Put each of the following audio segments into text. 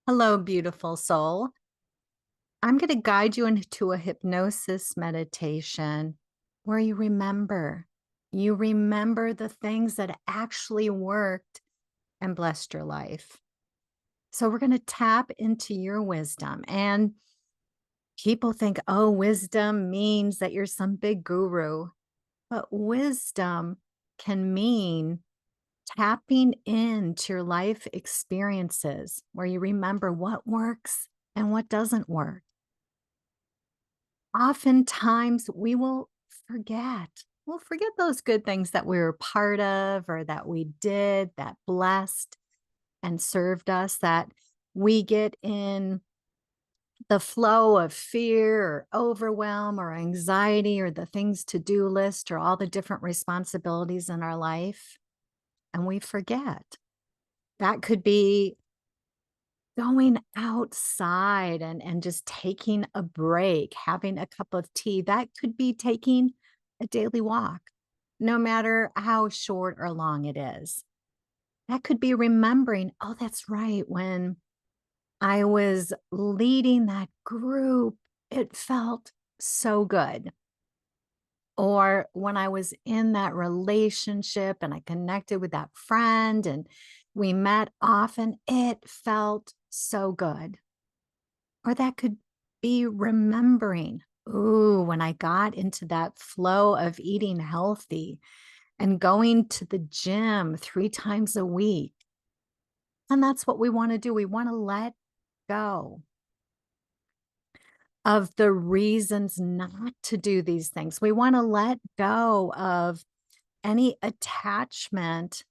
Hello, beautiful soul. I'm going to guide you into a hypnosis meditation where you remember the things that actually worked and blessed your life. So, we're going to tap into your wisdom. And people think, oh, wisdom means that you're some big guru. But wisdom can mean tapping into your life experiences where you remember what works and what doesn't work. Oftentimes we will forget. We'll forget those good things that we were part of or that we did that blessed and served us, that we get in the flow of fear or overwhelm or anxiety or the things to do list or all the different responsibilities in our life. And we forget. That could be going outside and just taking a break, having a cup of tea. That could be taking a daily walk, no matter how short or long it is. That could be remembering, oh, that's right. When I was leading that group, it felt so good. Or when I was in that relationship and I connected with that friend and we met often, it felt so good. Or that could be remembering, ooh, when I got into that flow of eating healthy and going to the gym 3 times a week. And that's what we want to do. We want to let go of the reasons not to do these things. We want to let go of any attachment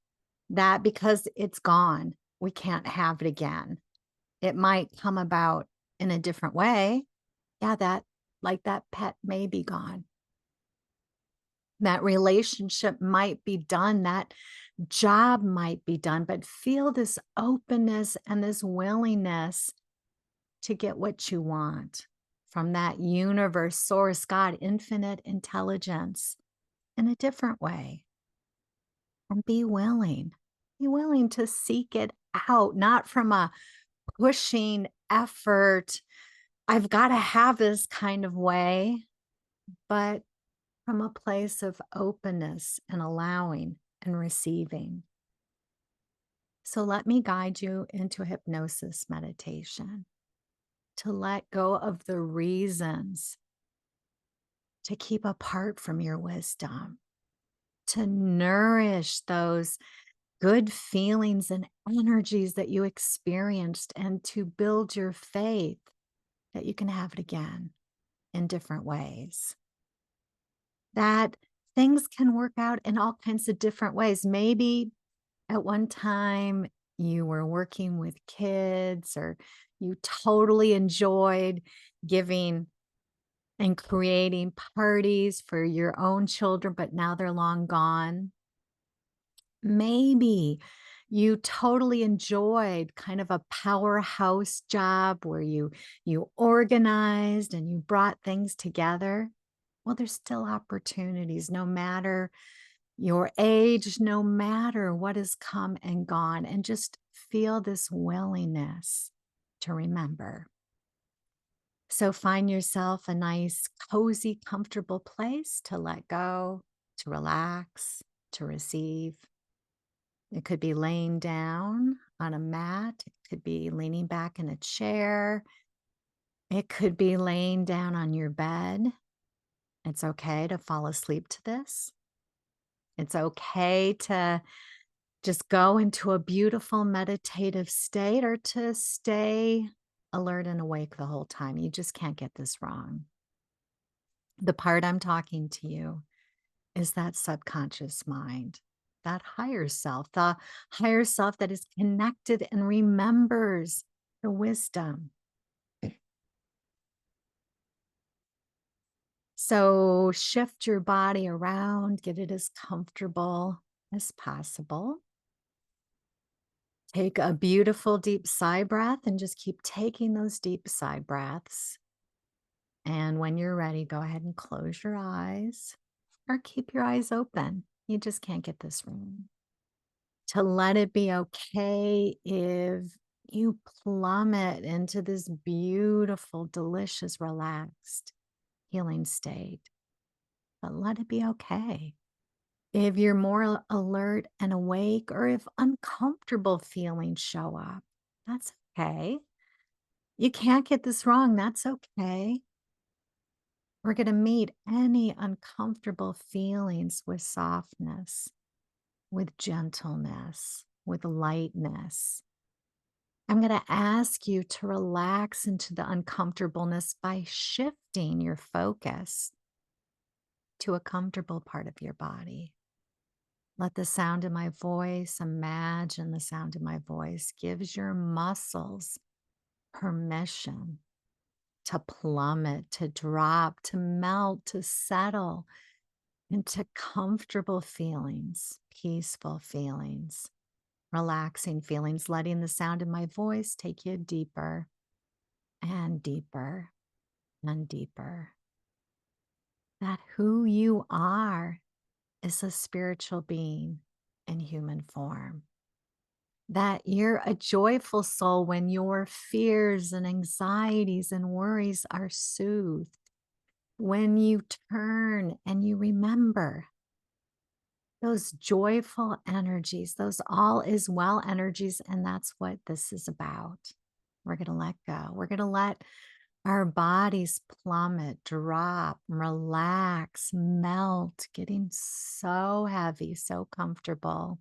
that because it's gone, we can't have it again. It might come about in a different way. Yeah, that like that pet may be gone. That relationship might be done. That job might be done, but feel this openness and this willingness to get what you want from that universe, source, God, infinite intelligence in a different way. And be willing to seek it out, not from a pushing effort. I've got to have this kind of way, but from a place of openness and allowing and receiving. So let me guide you into a hypnosis meditation to let go of the reasons to keep apart from your wisdom, to nourish those good feelings and energies that you experienced, and to build your faith that you can have it again in different ways. That things can work out in all kinds of different ways. Maybe at one time you were working with kids, or you totally enjoyed giving and creating parties for your own children, but now they're long gone. Maybe you totally enjoyed kind of a powerhouse job where you organized and you brought things together. Well, there's still opportunities no matter your age, no matter what has come and gone, and just feel this willingness to remember. So find yourself a nice, cozy, comfortable place to let go, to relax, to receive. It could be laying down on a mat. It could be leaning back in a chair. It could be laying down on your bed. It's okay to fall asleep to this. It's okay to just go into a beautiful meditative state, or to stay alert and awake the whole time. You just can't get this wrong. The part I'm talking to you is that subconscious mind, that higher self, the higher self that is connected and remembers the wisdom. So shift your body around, get it as comfortable as possible. Take a beautiful deep sigh breath and just keep taking those deep sigh breaths. And when you're ready, go ahead and close your eyes or keep your eyes open. You just can't get this wrong. To let it be okay if You plummet into this beautiful, delicious, relaxed, healing state. But let it be okay. If you're more alert and awake, or if uncomfortable feelings show up, that's okay. You can't get this wrong. That's okay. We're going to meet any uncomfortable feelings with softness, with gentleness, with lightness. I'm going to ask you to relax into the uncomfortableness by shifting your focus to a comfortable part of your body. Let the sound of my voice, imagine the sound of my voice gives your muscles permission to plummet, to drop, to melt, to settle into comfortable feelings, peaceful feelings, relaxing feelings, letting the sound of my voice take you deeper and deeper and deeper. That who you are is a spiritual being in human form. That you're a joyful soul when your fears and anxieties and worries are soothed. When you turn and you remember those joyful energies, those all is well energies, and that's what this is about. We're going to let go. We're going to let our bodies plummet, drop, relax, melt, getting so heavy, so comfortable.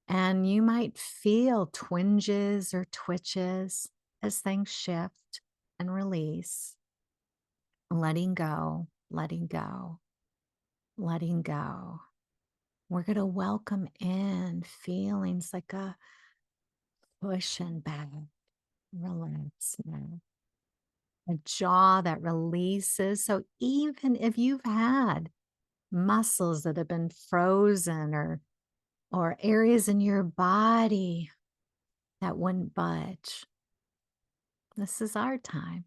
And you might feel twinges or twitches as things shift and release, letting go, letting go, letting go. We're going to welcome in feelings like a cushion back. Relax now. A jaw that releases. So even if you've had muscles that have been frozen or areas in your body that wouldn't budge, this is our time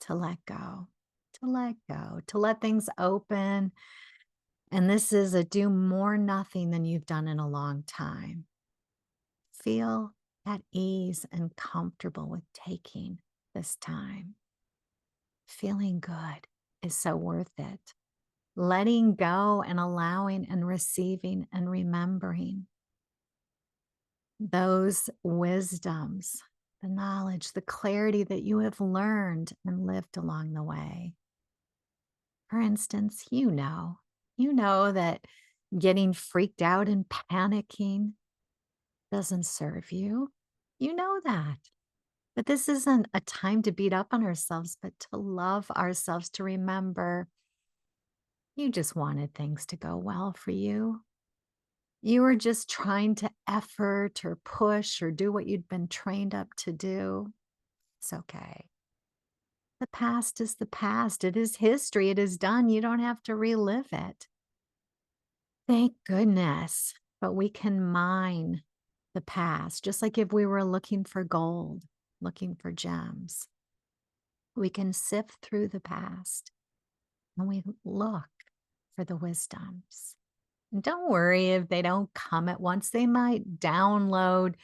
to let go, to let go, to let things open. And this is a do more nothing than you've done in a long time. Feel at ease and comfortable with taking this time. Feeling good is so worth it. Letting go and allowing and receiving and remembering those wisdoms, the knowledge, the clarity that you have learned and lived along the way. For instance, you know that getting freaked out and panicking doesn't serve you. You know that. But this isn't a time to beat up on ourselves, but to love ourselves, to remember you just wanted things to go well for you. You were just trying to effort or push or do what you'd been trained up to do. It's okay. The past is the past. It is history. It is done. You don't have to relive it. Thank goodness. But we can mine the past, just like if we were looking for gold, looking for gems. We can sift through the past and we look for the wisdoms. And don't worry if they don't come at once. They might download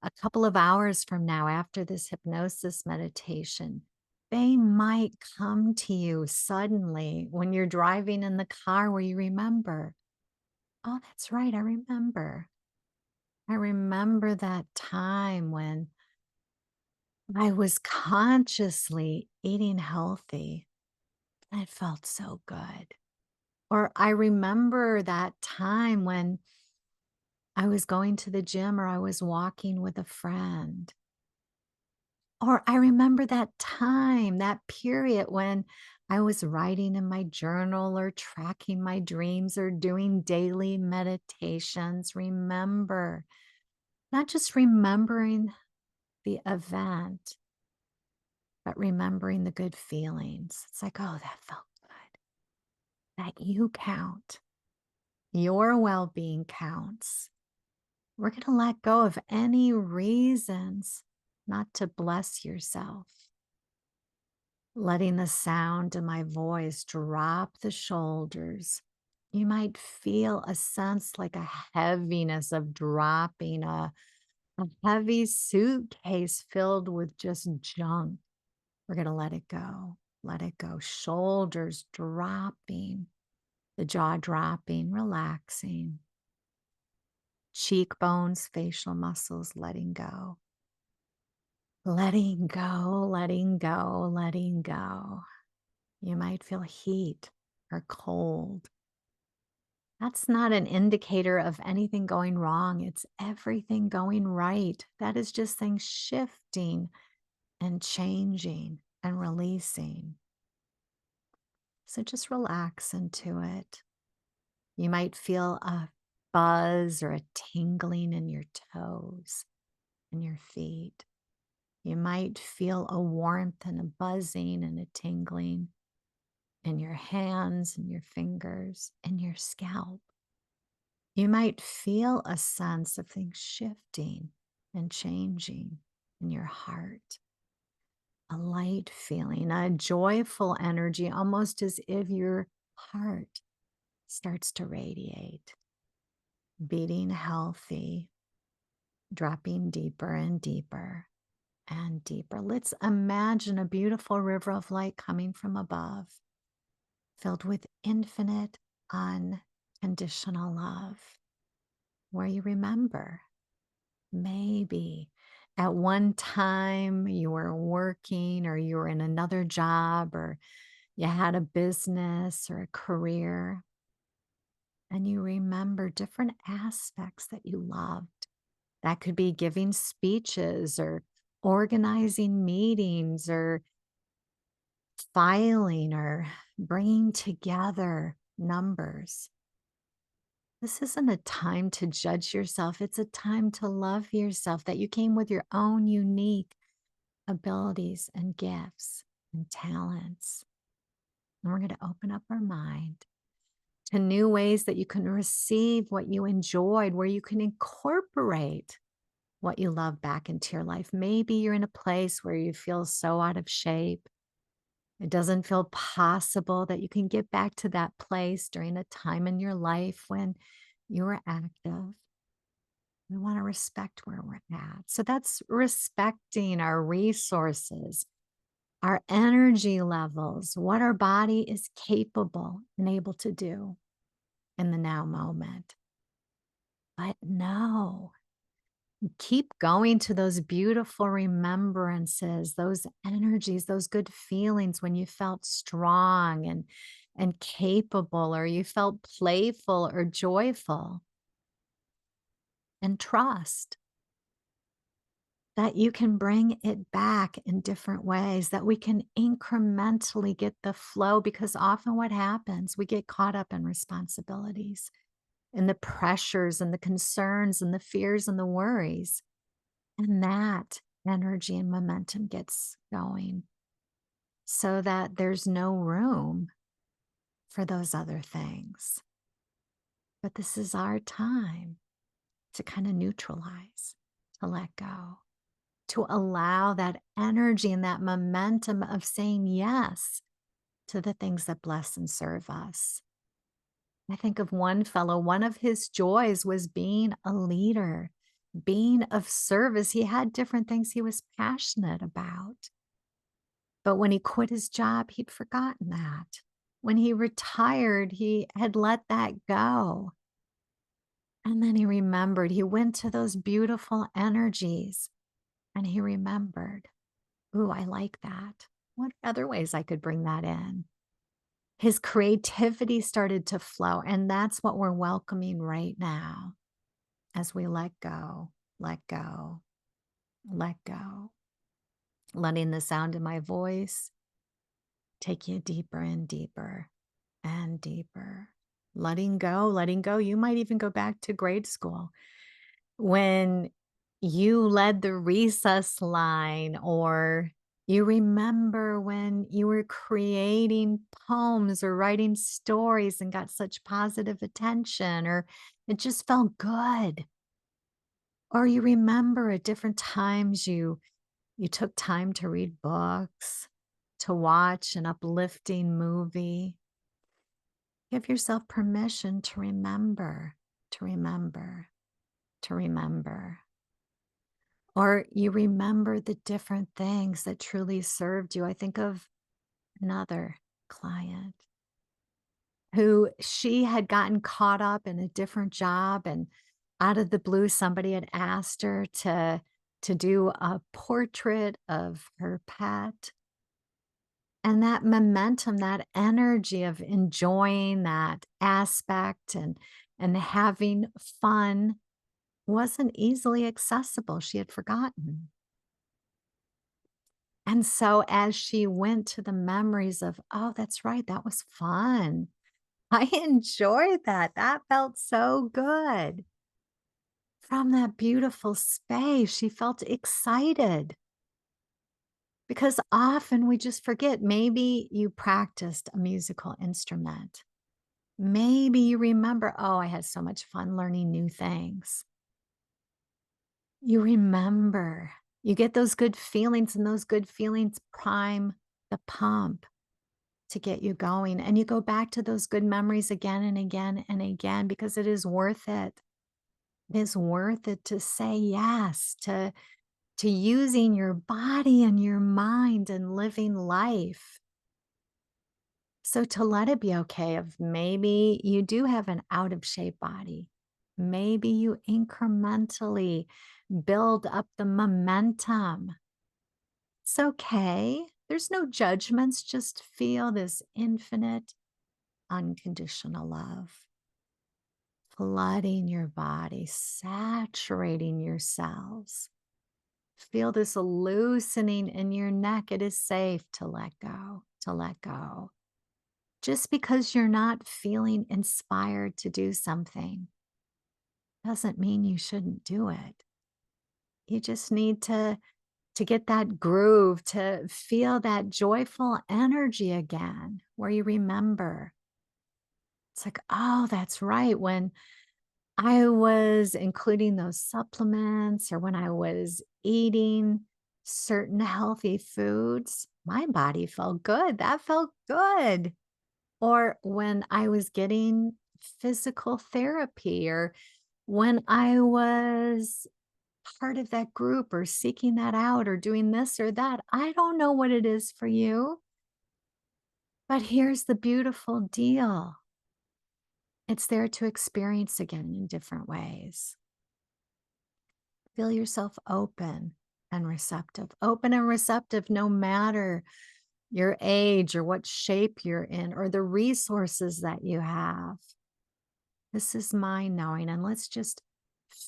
a couple of hours from now after this hypnosis meditation. They might come to you suddenly when you're driving in the car where you remember, oh, that's right, I remember. I remember that time when I was consciously eating healthy. And it felt so good. Or I remember that time when I was going to the gym or I was walking with a friend. Or I remember that time, that period when I was writing in my journal or tracking my dreams or doing daily meditations. Remember, not just remembering the event, but remembering the good feelings. It's like, oh, that felt good. That you count. Your well-being counts. We're going to let go of any reasons not to bless yourself. Letting the sound of my voice drop the shoulders. You might feel a sense like a heaviness of dropping, A heavy suitcase filled with just junk. We're going to let it go. Let it go. Shoulders dropping, the jaw dropping, relaxing. Cheekbones, facial muscles letting go. Letting go, letting go, letting go. You might feel heat or cold. That's not an indicator of anything going wrong. It's everything going right. That is just things shifting and changing and releasing. So just relax into it. You might feel a buzz or a tingling in your toes and your feet. You might feel a warmth and a buzzing and a tingling in your hands and your fingers and your scalp. You might feel a sense of things shifting and changing in your heart. A light feeling, a joyful energy, almost as if your heart starts to radiate, beating healthy, dropping deeper and deeper and deeper. Let's imagine a beautiful river of light coming from above, filled with infinite, unconditional love, where you remember maybe at one time you were working or you were in another job or you had a business or a career, and you remember different aspects that you loved. That could be giving speeches or organizing meetings or filing or bringing together numbers. This isn't a time to judge yourself. It's a time to love yourself, that you came with your own unique abilities and gifts and talents. And we're going to open up our mind to new ways that you can receive what you enjoyed, where you can incorporate what you love back into your life. Maybe you're in a place where you feel so out of shape. It doesn't feel possible that you can get back to that place during a time in your life when you were active. We want to respect where we're at. So that's respecting our resources, our energy levels, what our body is capable and able to do in the now moment. But no, keep going to those beautiful remembrances, those energies, those good feelings when you felt strong and capable, or you felt playful or joyful. And trust that you can bring it back in different ways, that we can incrementally get the flow, because often what happens, we get caught up in responsibilities and the pressures and the concerns and the fears and the worries. And that energy and momentum gets going so that there's no room for those other things. But this is our time to kind of neutralize, to let go, to allow that energy and that momentum of saying yes to the things that bless and serve us. I think of one fellow, one of his joys was being a leader, being of service. He had different things he was passionate about. But when he quit his job, he'd forgotten that. When he retired, he had let that go. And then he remembered, he went to those beautiful energies and he remembered, ooh, I like that. What other ways I could bring that in? His creativity started to flow. And that's what we're welcoming right now as we let go, let go, let go. Letting the sound of my voice take you deeper and deeper and deeper. Letting go, letting go. You might even go back to grade school when you led the recess line, or you remember when you were creating poems or writing stories and got such positive attention, or it just felt good. Or you remember at different times you took time to read books, to watch an uplifting movie. Give yourself permission to remember, to remember, to remember. Or you remember the different things that truly served you. I think of another client who she had gotten caught up in a different job, and out of the blue somebody had asked her to do a portrait of her pet, and that momentum, that energy of enjoying that aspect and having fun wasn't easily accessible. She had forgotten. And so as she went to the memories of, oh, that's right, that was fun. I enjoyed that. That felt so good. From that beautiful space, she felt excited because often we just forget. Maybe you practiced a musical instrument. Maybe you remember, oh, I had so much fun learning new things. You remember, you get those good feelings, and those good feelings prime the pump to get you going. And you go back to those good memories again and again and again because it is worth it. It is worth it to say yes to using your body and your mind and living life. So to let it be okay if maybe you do have an out of shape body. Maybe you incrementally build up the momentum. It's okay. There's no judgments. Just feel this infinite, unconditional love flooding your body, saturating your cells. Feel this loosening in your neck. It is safe to let go, to let go. Just because you're not feeling inspired to do something doesn't mean you shouldn't do it. You just need to get that groove, to feel that joyful energy again, where you remember. It's like, oh, that's right. When I was including those supplements or when I was eating certain healthy foods, my body felt good. That felt good. Or when I was getting physical therapy or when I was part of that group or seeking that out or doing this or that. I don't know what it is for you, but here's the beautiful deal. It's there to experience again in different ways. Feel yourself open and receptive no matter your age or what shape you're in or the resources that you have. This is mind knowing. And let's just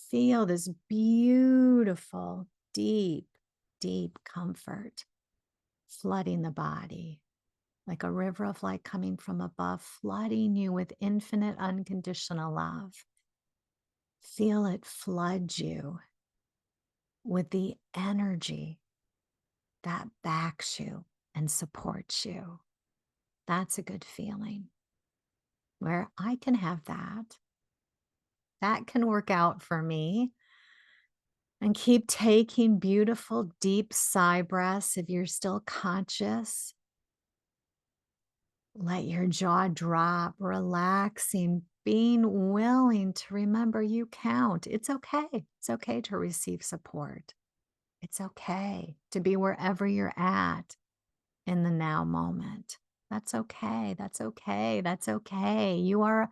feel this beautiful, deep, deep comfort flooding the body like a river of light coming from above, flooding you with infinite, unconditional love. Feel it flood you with the energy that backs you and supports you. That's a good feeling where I can have that. That can work out for me. And keep taking beautiful, deep sigh breaths if you're still conscious. Let your jaw drop, relaxing, being willing to remember you count. It's okay. It's okay to receive support. It's okay to be wherever you're at in the now moment. That's okay. That's okay. That's okay. You are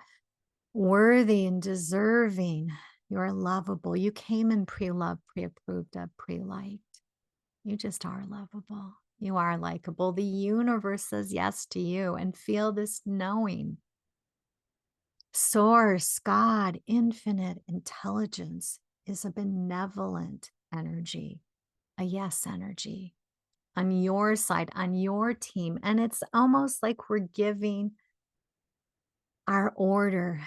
worthy and deserving. You are lovable. You came in pre-loved, pre-approved of, pre-liked. You just are lovable. You are likable. The universe says yes to you, and feel this knowing. Source, God, infinite intelligence is a benevolent energy, a yes energy on your side, on your team. And it's almost like we're giving our order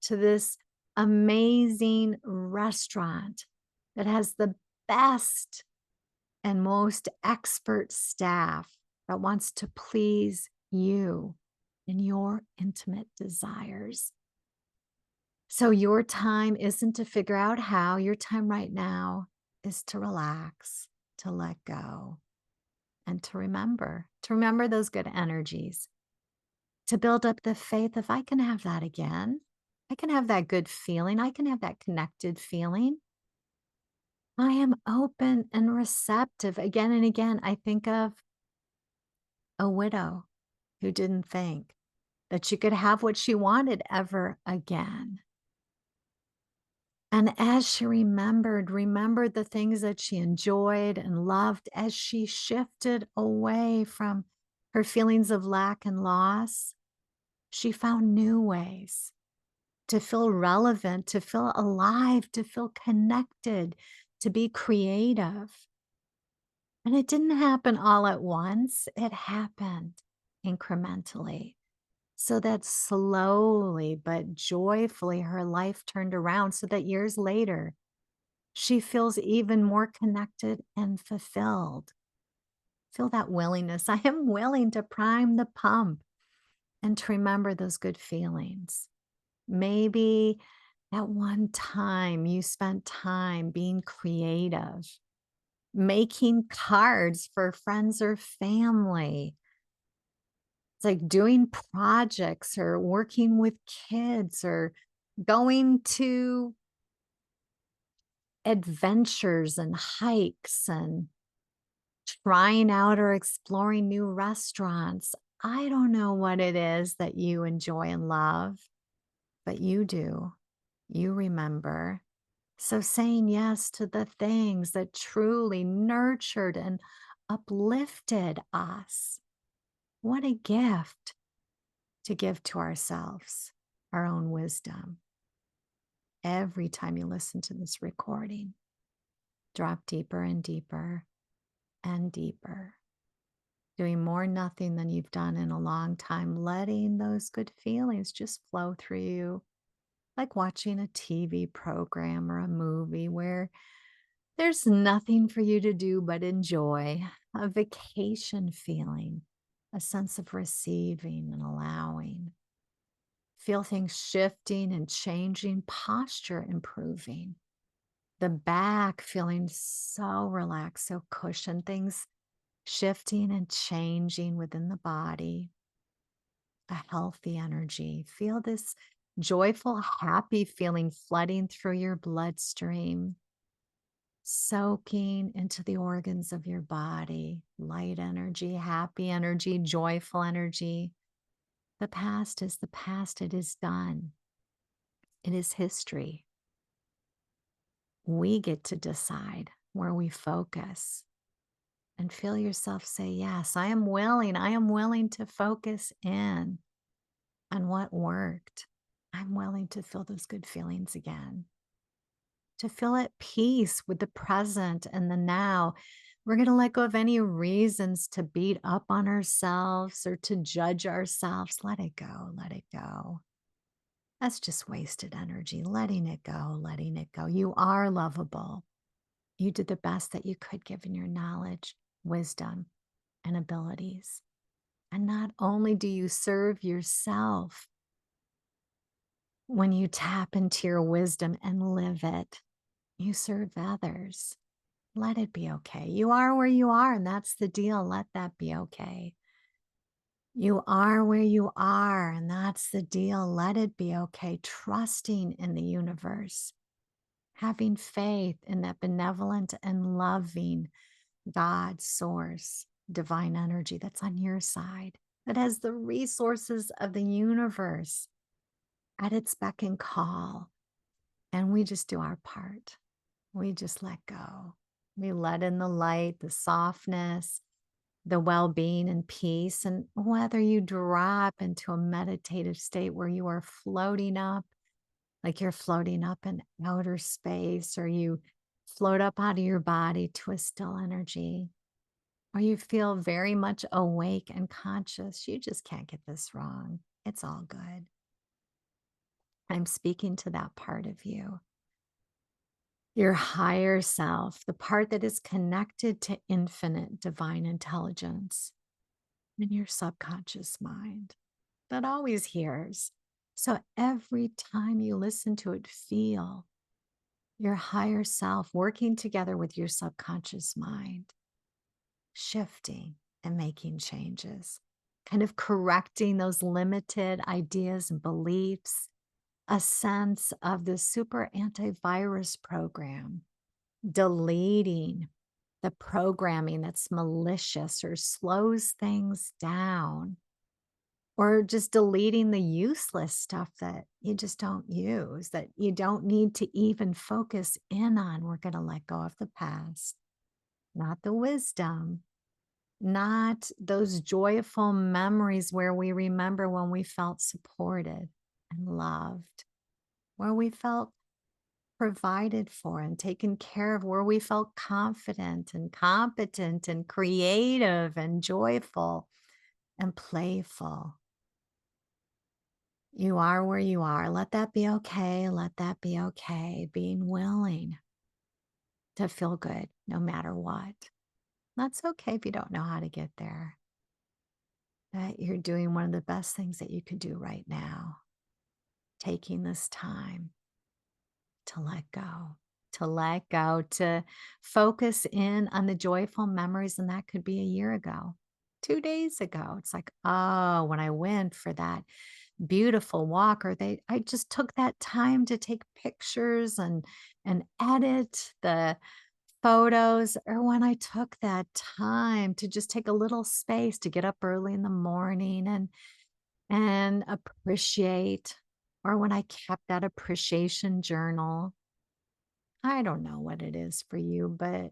to this amazing restaurant that has the best and most expert staff that wants to please you and your intimate desires. So your time isn't to figure out how, your time right now is to relax, to let go, and to remember those good energies, to build up the faith if I can have that again. I can have that good feeling. I can have that connected feeling. I am open and receptive. Again and again, I think of a widow who didn't think that she could have what she wanted ever again. And as she remembered the things that she enjoyed and loved as she shifted away from her feelings of lack and loss, she found new ways to feel relevant, to feel alive, to feel connected, to be creative. And it didn't happen all at once, it happened incrementally. So that slowly but joyfully her life turned around so that years later, she feels even more connected and fulfilled. Feel that willingness. I am willing to prime the pump and to remember those good feelings. Maybe that one time you spent time being creative, making cards for friends or family. It's like doing projects or working with kids or going to adventures and hikes and trying out or exploring new restaurants. I don't know what it is that you enjoy and love, but you do. You remember. So saying yes to the things that truly nurtured and uplifted us. What a gift to give to ourselves, our own wisdom. Every time you listen to this recording, drop deeper and deeper and deeper, doing more nothing than you've done in a long time, letting those good feelings just flow through you, like watching a TV program or a movie where there's nothing for you to do but enjoy, a vacation feeling, a sense of receiving and allowing. Feel things shifting and changing, posture improving, the back feeling so relaxed, so cushioned, things shifting and changing within the body, a healthy energy. Feel this joyful, happy feeling flooding through your bloodstream, soaking into the organs of your body, light energy, happy energy, joyful energy. The past is the past. It is done. It is history. We get to decide where we focus and feel yourself say, yes, I am willing to focus in on what worked. I'm willing to feel those good feelings again, to feel at peace with the present and the now. We're going to let go of any reasons to beat up on ourselves or to judge ourselves. Let it go. Let it go. That's just wasted energy. Letting it go. Letting it go. You are lovable. You did the best that you could given your knowledge, wisdom, and abilities. And not only do you serve yourself when you tap into your wisdom and live it, you serve others. Let it be okay. You are where you are, and that's the deal. Let that be okay. You are where you are, and that's the deal. Let it be okay. Trusting in the universe, having faith in that benevolent and loving God, source, divine energy that's on your side, that has the resources of the universe at its beck and call. And we just do our part. We just let go. We let in the light, the softness, the well-being and peace. And whether you drop into a meditative state where you are floating up, like you're floating up in outer space, or you float up out of your body to a still energy, or you feel very much awake and conscious, you just can't get this wrong. It's all good. I'm speaking to that part of you, your higher self, the part that is connected to infinite divine intelligence in your subconscious mind that always hears. So every time you listen to it, feel your higher self working together with your subconscious mind, shifting and making changes, kind of correcting those limited ideas and beliefs, a sense of the super antivirus program deleting the programming that's malicious or slows things down, or just deleting the useless stuff that you just don't use, that you don't need to even focus in on. We're going to let go of the past, not the wisdom, not those joyful memories where we remember when we felt supported and loved, where we felt provided for and taken care of, where we felt confident and competent and creative and joyful and playful. You are where you are. Let that be okay. Let that be okay. Being willing to feel good no matter what. That's okay if you don't know how to get there. That you're doing one of the best things that you could do right now. Taking this time to let go, to focus in on the joyful memories. And that could be a year ago, 2 days ago. It's like, oh, when I went for that beautiful walk, or I just took that time to take pictures and edit the photos, or when I took that time to just take a little space to get up early in the morning and appreciate, or when I kept that appreciation journal. I don't know what it is for you, but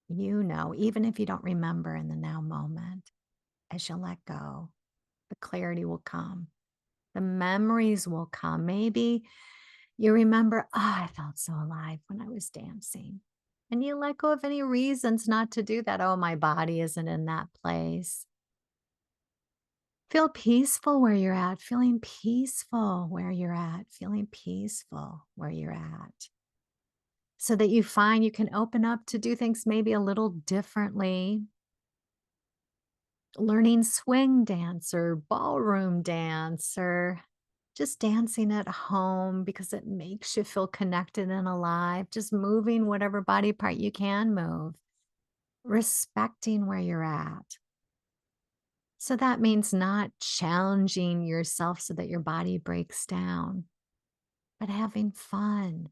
even if you don't remember in the now moment, as you let go, the clarity will come. The memories will come. Maybe you remember, oh, I felt so alive when I was dancing. And you let go of any reasons not to do that. Oh, my body isn't in that place. Feel peaceful where you're at, feeling peaceful where you're at, feeling peaceful where you're at. So that you find you can open up to do things maybe a little differently. Learning swing dance or ballroom dance, or just dancing at home because it makes you feel connected and alive. Just moving whatever body part you can move, respecting where you're at. So that means not challenging yourself so that your body breaks down, but having fun,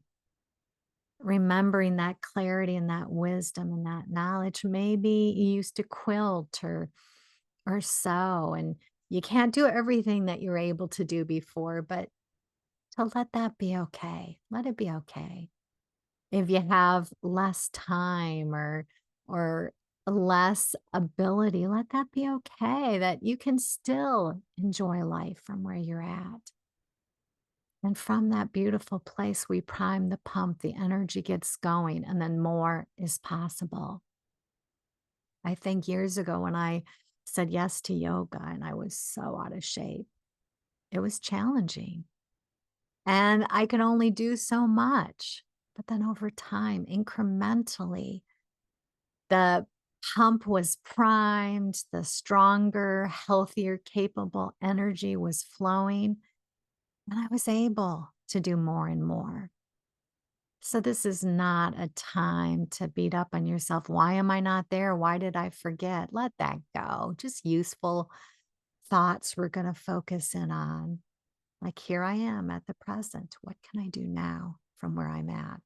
remembering that clarity and that wisdom and that knowledge. Maybe you used to quilt or sew, and you can't do everything that you're able to do before, but to let that be okay. Let it be okay. If you have less time or less ability, let that be okay. That you can still enjoy life from where you're at. And from that beautiful place, we prime the pump, the energy gets going, and then more is possible. I think years ago when I said yes to yoga and I was so out of shape, it was challenging. And I could only do so much. But then over time, incrementally, the pump was primed, the stronger, healthier, capable energy was flowing, and I was able to do more and more. So, this is not a time to beat up on yourself. Why am I not there? Why did I forget? Let that go. Just useful thoughts we're going to focus in on. Like, here I am at the present. What can I do now from where I'm at?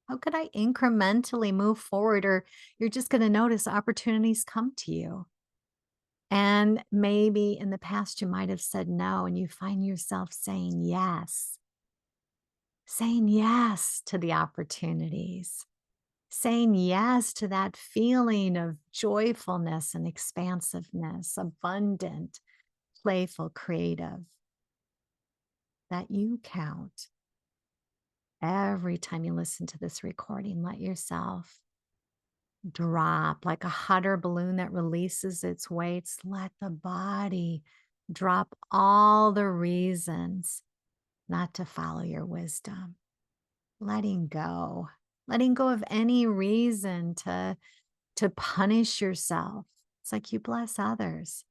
How could I incrementally move forward? Or you're just going to notice opportunities come to you. And maybe in the past, you might have said no, and you find yourself saying yes to the opportunities, saying yes to that feeling of joyfulness and expansiveness, abundant, playful, creative, that you count. Every time you listen to this recording, let yourself drop like a hot air balloon that releases its weights. Let the body drop all the reasons not to follow your wisdom. Letting go of any reason to punish yourself. It's like you bless others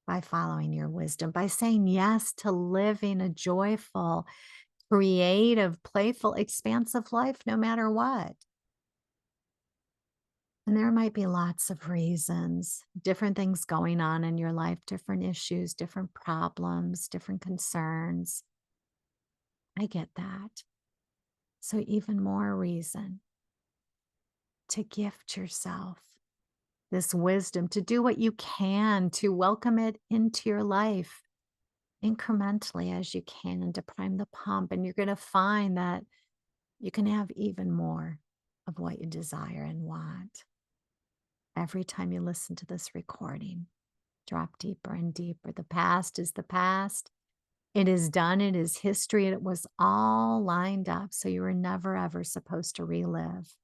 by following your wisdom, by saying yes to living a joyful, creative, playful, expansive life, no matter what. And there might be lots of reasons, different things going on in your life, different issues, different problems, different concerns. I get that. So, even more reason to gift yourself this wisdom, to do what you can to welcome it into your life incrementally as you can and to prime the pump. And you're going to find that you can have even more of what you desire and want. Every time you listen to this recording, drop deeper and deeper. The past is the past. It is done. It is history. It was all lined up. So you were never, ever supposed to relive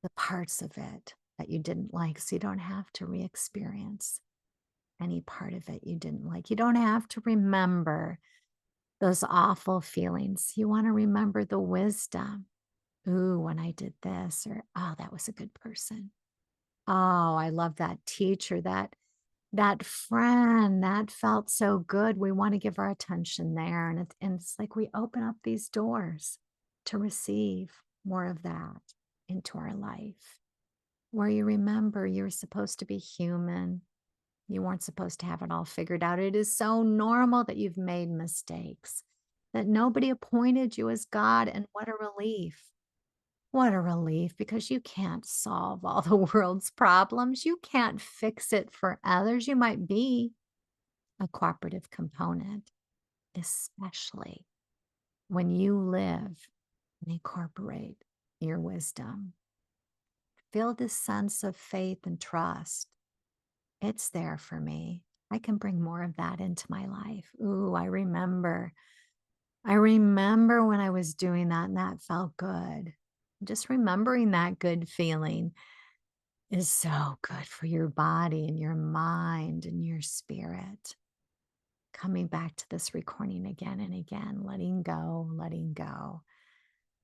the parts of it that you didn't like. So you don't have to re experience any part of it you didn't like. You don't have to remember those awful feelings. You want to remember the wisdom. Ooh, when I did this, or oh, that was a good person. Oh, I love that teacher, that friend, that felt so good. We want to give our attention there. And it's like we open up these doors to receive more of that into our life, where you remember you're supposed to be human. You weren't supposed to have it all figured out. It is so normal that you've made mistakes, that nobody appointed you as God. And what a relief. What a relief, because you can't solve all the world's problems. You can't fix it for others. You might be a cooperative component, especially when you live and incorporate your wisdom. Feel this sense of faith and trust. It's there for me. I can bring more of that into my life. Ooh, I remember. I remember when I was doing that and that felt good. Just remembering that good feeling is so good for your body and your mind and your spirit. Coming back to this recording again and again, letting go, letting go,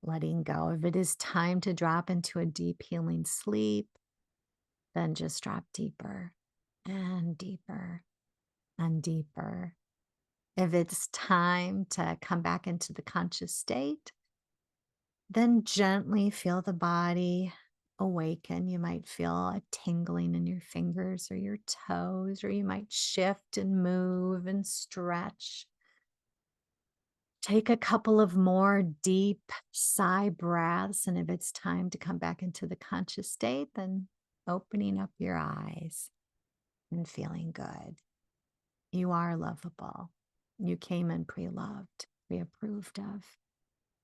letting go. If it is time to drop into a deep healing sleep, then just drop deeper and deeper and deeper. If it's time to come back into the conscious state, then gently feel the body awaken. You might feel a tingling in your fingers or your toes, or you might shift and move and stretch. Take a couple of more deep sigh breaths. And if it's time to come back into the conscious state, then opening up your eyes and feeling good. You are lovable. You came in pre-loved, pre-approved of,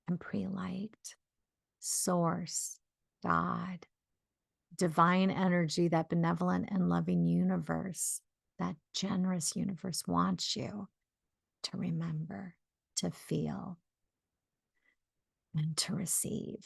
and pre-liked. Source, God, divine energy, that benevolent and loving universe, that generous universe wants you to remember, to feel, and to receive.